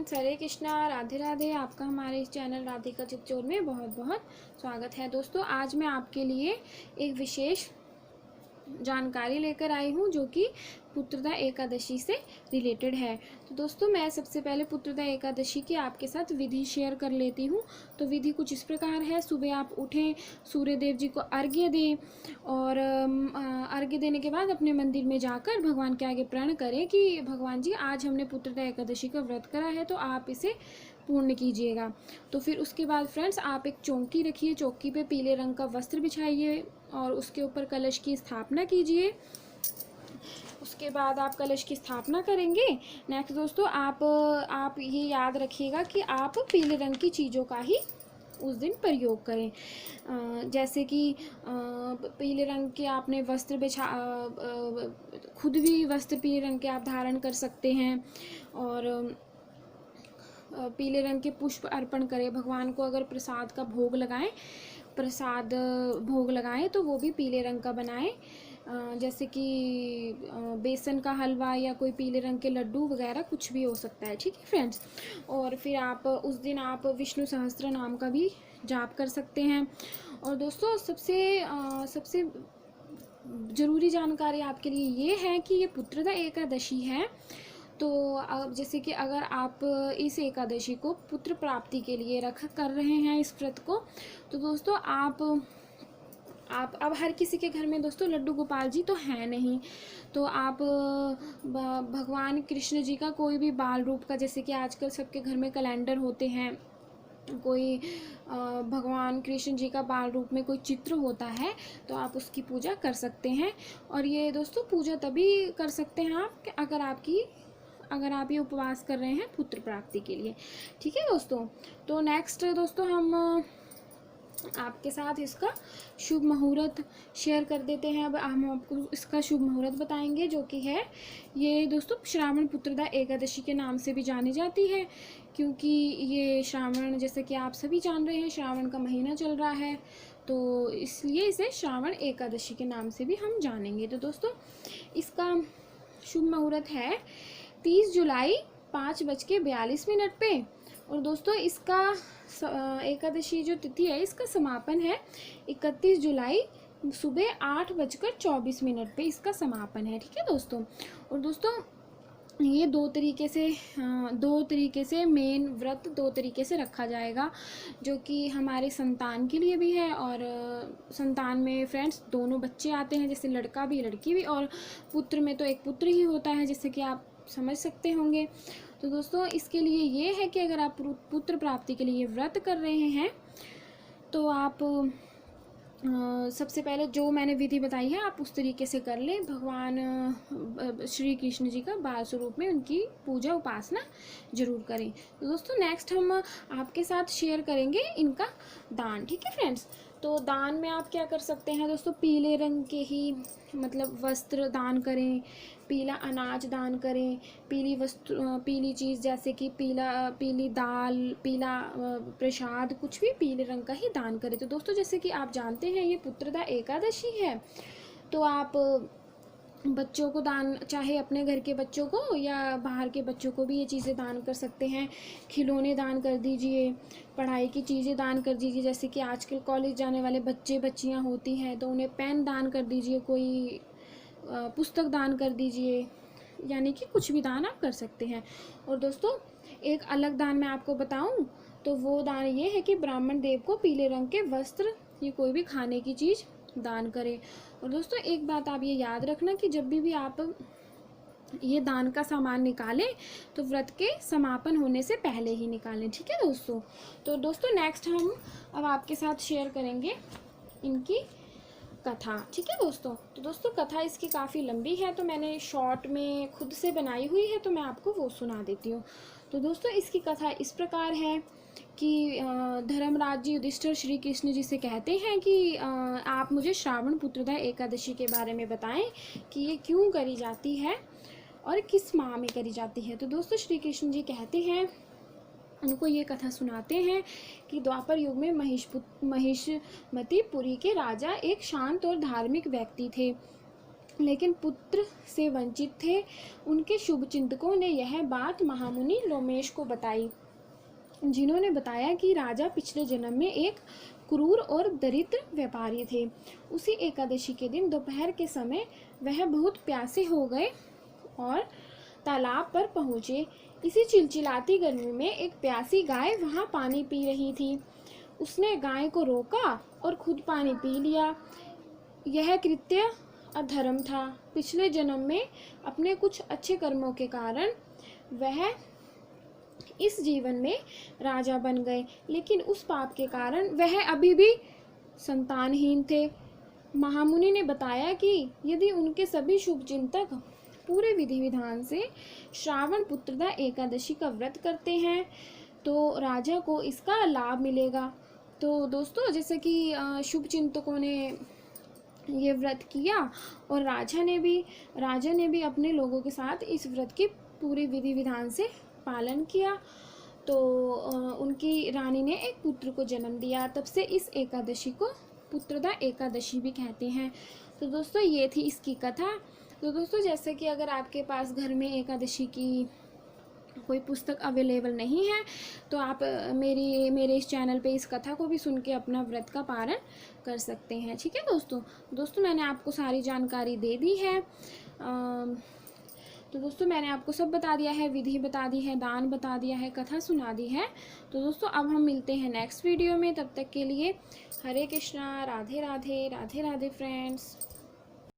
Friends, हरे कृष्णा, राधे राधे। आपका हमारे इस चैनल राधिका चितचोर में बहुत बहुत स्वागत है। दोस्तों, आज मैं आपके लिए एक विशेष जानकारी लेकर आई हूँ जो कि पुत्रदा एकादशी से रिलेटेड है। तो दोस्तों, मैं सबसे पहले पुत्रदा एकादशी की आपके साथ विधि शेयर कर लेती हूँ। तो विधि कुछ इस प्रकार है। सुबह आप उठें, सूर्य देव जी को अर्घ्य दें और अर्घ्य देने के बाद अपने मंदिर में जाकर भगवान के आगे प्रण करें कि भगवान जी, आज हमने पुत्रदा एकादशी का व्रत करा है तो आप इसे पूर्ण कीजिएगा। तो फिर उसके बाद फ्रेंड्स, आप एक चौकी रखिए, चौकी पे पीले रंग का वस्त्र बिछाइए और उसके ऊपर कलश की स्थापना कीजिए। उसके बाद आप कलश की स्थापना करेंगे। नेक्स्ट दोस्तों, आप ये याद रखिएगा कि आप पीले रंग की चीज़ों का ही उस दिन प्रयोग करें। जैसे कि पीले रंग के आपने वस्त्र खुद भी वस्त्र पीले रंग के आप धारण कर सकते हैं और पीले रंग के पुष्प अर्पण करें भगवान को। अगर प्रसाद भोग लगाएं तो वो भी पीले रंग का बनाएं। जैसे कि बेसन का हलवा या कोई पीले रंग के लड्डू वगैरह कुछ भी हो सकता है। ठीक है फ्रेंड्स। और फिर आप उस दिन आप विष्णु सहस्त्र नाम का भी जाप कर सकते हैं। और दोस्तों, सबसे ज़रूरी जानकारी आपके लिए ये है कि ये पुत्रदा एकादशी है। तो अब जैसे कि अगर आप इस एकादशी को पुत्र प्राप्ति के लिए कर रहे हैं इस व्रत को, तो दोस्तों आप अब हर किसी के घर में दोस्तों लड्डू गोपाल जी तो हैं नहीं। तो आप भगवान कृष्ण जी का कोई भी बाल रूप का, जैसे कि आजकल सबके घर में कैलेंडर होते हैं, कोई भगवान कृष्ण जी का बाल रूप में कोई चित्र होता है तो आप उसकी पूजा कर सकते हैं। और ये दोस्तों पूजा तभी कर सकते हैं आप अगर आप ये उपवास कर रहे हैं पुत्र प्राप्ति के लिए। ठीक है दोस्तों। तो नेक्स्ट दोस्तों, हम आपके साथ इसका शुभ मुहूर्त शेयर कर देते हैं। अब हम आपको इसका शुभ मुहूर्त बताएंगे जो कि है ये दोस्तों श्रावण पुत्रदा एकादशी के नाम से भी जानी जाती है, क्योंकि ये श्रावण, जैसे कि आप सभी जान रहे हैं, श्रावण का महीना चल रहा है, तो इसलिए इसे श्रावण एकादशी के नाम से भी हम जानेंगे। तो दोस्तों, इसका शुभ मुहूर्त है 30 जुलाई 5:42 पे। और दोस्तों, इसका एकादशी जो तिथि है इसका समापन है 31 जुलाई सुबह 8:24 पे इसका समापन है। ठीक है दोस्तों। और दोस्तों, ये दो तरीके से मेन व्रत दो तरीके से रखा जाएगा, जो कि हमारे संतान के लिए भी है। और संतान में फ्रेंड्स दोनों बच्चे आते हैं, जैसे लड़का भी लड़की भी, और पुत्र में तो एक पुत्र ही होता है, जैसे कि आप समझ सकते होंगे। तो दोस्तों, इसके लिए ये है कि अगर आप पुत्र प्राप्ति के लिए व्रत कर रहे हैं तो आप सबसे पहले जो मैंने विधि बताई है आप उस तरीके से कर लें। भगवान श्री कृष्ण जी का बाल स्वरूप में उनकी पूजा उपासना जरूर करें। तो दोस्तों, नेक्स्ट हम आपके साथ शेयर करेंगे इनका दान। ठीक है फ्रेंड्स। तो दान में आप क्या कर सकते हैं दोस्तों, पीले रंग के ही मतलब वस्त्र दान करें, पीला अनाज दान करें, पीली चीज़ जैसे कि पीली दाल, पीला प्रसाद, कुछ भी पीले रंग का ही दान करें। तो दोस्तों, जैसे कि आप जानते हैं ये पुत्रदा एकादशी है, तो आप बच्चों को दान, चाहे अपने घर के बच्चों को या बाहर के बच्चों को भी ये चीज़ें दान कर सकते हैं। खिलौने दान कर दीजिए, पढ़ाई की चीज़ें दान कर दीजिए, जैसे कि आजकल कॉलेज जाने वाले बच्चे बच्चियां होती हैं तो उन्हें पेन दान कर दीजिए, कोई पुस्तक दान कर दीजिए, यानी कि कुछ भी दान आप कर सकते हैं। और दोस्तों, एक अलग दान मैं आपको बताऊं तो वो दान ये है कि ब्राह्मण देव को पीले रंग के वस्त्र या कोई भी खाने की चीज़ दान करें। और दोस्तों, एक बात आप ये याद रखना कि जब भी आप ये दान का सामान निकालें तो व्रत के समापन होने से पहले ही निकालें। ठीक है दोस्तों। तो दोस्तों, नेक्स्ट हम अब आपके साथ शेयर करेंगे इनकी कथा। ठीक है दोस्तों। तो दोस्तों, कथा इसकी काफ़ी लंबी है तो मैंने शॉर्ट में खुद से बनाई हुई है, तो मैं आपको वो सुना देती हूँ। तो दोस्तों, इसकी कथा इस प्रकार है कि धर्मराज जी युधिष्ठिर श्री कृष्ण जी से कहते हैं कि आप मुझे श्रावण पुत्रदा एकादशी के बारे में बताएं कि ये क्यों करी जाती है और किस माह में करी जाती है। तो दोस्तों, श्री कृष्ण जी कहते हैं, उनको ये कथा सुनाते हैं कि द्वापर युग में महिष्मती पुरी के राजा एक शांत और धार्मिक व्यक्ति थे। लेकिन पुत्र से वंचित थे। उनके शुभचिंतकों ने यह बात महामुनि लोमेश को बताई, जिन्होंने बताया कि राजा पिछले जन्म में एक क्रूर और दरिद्र व्यापारी थे। उसी एकादशी के दिन दोपहर के समय वह बहुत प्यासे हो गए और तालाब पर पहुँचे। इसी चिलचिलाती गर्मी में एक प्यासी गाय वहाँ पानी पी रही थी। उसने गाय को रोका और खुद पानी पी लिया। यह कृत्य अधर्म था। पिछले जन्म में अपने कुछ अच्छे कर्मों के कारण वह इस जीवन में राजा बन गए, लेकिन उस पाप के कारण वह अभी भी संतानहीन थे। महामुनि ने बताया कि यदि उनके सभी शुभचिंतक पूरे विधि विधान से श्रावण पुत्रदा एकादशी का व्रत करते हैं तो राजा को इसका लाभ मिलेगा। तो दोस्तों, जैसे कि शुभचिंतकों ने ये व्रत किया और राजा ने भी अपने लोगों के साथ इस व्रत की पूरी विधि विधान से पालन किया। तो उनकी रानी ने एक पुत्र को जन्म दिया। तब से इस एकादशी को पुत्रदा एकादशी भी कहते हैं। तो दोस्तों, ये थी इसकी कथा। तो दोस्तों, जैसे कि अगर आपके पास घर में एकादशी की कोई पुस्तक अवेलेबल नहीं है तो आप मेरे इस चैनल पे इस कथा को भी सुन के अपना व्रत का पारण कर सकते हैं। ठीक है दोस्तों, मैंने आपको सारी जानकारी दे दी है। तो दोस्तों, मैंने आपको सब बता दिया है, विधि बता दी है, दान बता दिया है, कथा सुना दी है। तो दोस्तों, अब हम मिलते हैं नेक्स्ट वीडियो में। तब तक के लिए हरे कृष्णा, राधे राधे, राधे राधे फ्रेंड्स।